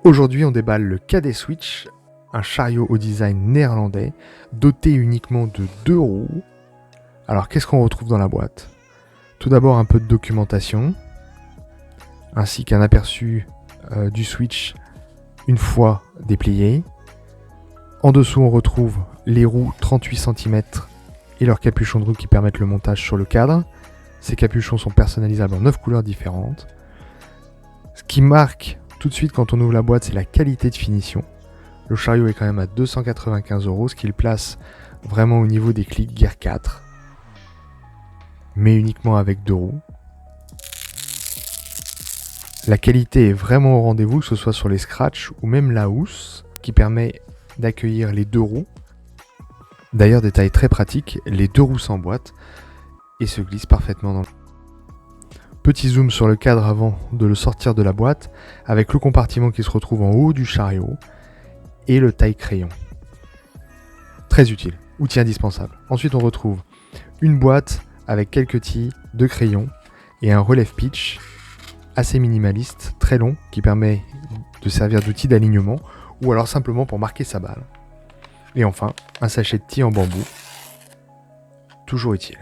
Aujourd'hui, on déballe le KD Switch, un chariot au design néerlandais, doté uniquement de 2 roues. Alors, qu'est-ce qu'on retrouve dans la boîte ? Tout d'abord, un peu de documentation, ainsi qu'un aperçu du Switch une fois déplié. En dessous, on retrouve les roues 38 cm et leurs capuchons de roue qui permettent le montage sur le cadre. Ces capuchons sont personnalisables en 9 couleurs différentes. Ce qui marque tout de suite quand on ouvre la boîte, c'est la qualité de finition. Le chariot est quand même à 295€, ce qui le place vraiment au niveau des clics Gear 4, mais uniquement avec 2 roues. La qualité est vraiment au rendez-vous, que ce soit sur les scratchs ou même la housse, qui permet d'accueillir les 2 roues. D'ailleurs, détail très pratique, les 2 roues s'emboîtent et se glissent parfaitement dans le... Petit zoom sur le cadre avant de le sortir de la boîte, avec le compartiment qui se retrouve en haut du chariot et le taille-crayon. Très utile, outil indispensable. Ensuite, on retrouve une boîte avec quelques tilles, 2 crayons et un relève pitch assez minimaliste, très long, qui permet de servir d'outil d'alignement ou alors simplement pour marquer sa balle. Et enfin, un sachet de tilles en bambou, toujours utile.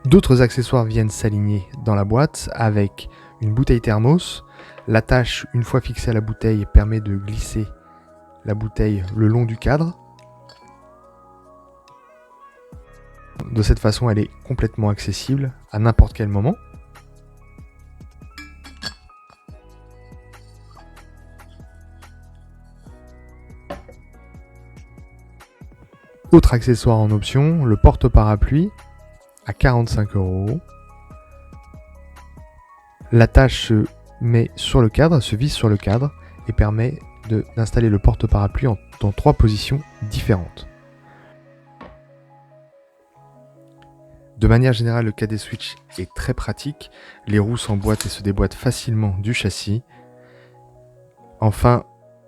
D'autres accessoires viennent s'aligner dans la boîte avec une bouteille thermos. L'attache, une fois fixée à la bouteille, permet de glisser la bouteille le long du cadre. De cette façon, elle est complètement accessible à n'importe quel moment. Autre accessoire en option, le porte-parapluie à 45€. L'attache se met sur le cadre, se visse sur le cadre et permet d'installer le porte-parapluie dans 3 positions différentes. De manière générale, le KD Switch est très pratique. Les roues s'emboîtent et se déboîtent facilement du châssis. Enfin,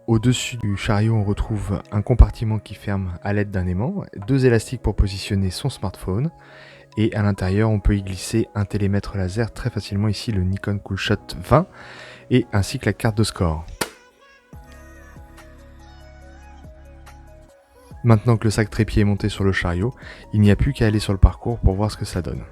au-dessus du chariot, on retrouve un compartiment qui ferme à l'aide d'un aimant, 2 élastiques pour positionner son smartphone. Et à l'intérieur, on peut y glisser un télémètre laser très facilement, ici le Nikon Coolshot 20, et ainsi que la carte de score. Maintenant que le sac trépied est monté sur le chariot, il n'y a plus qu'à aller sur le parcours pour voir ce que ça donne.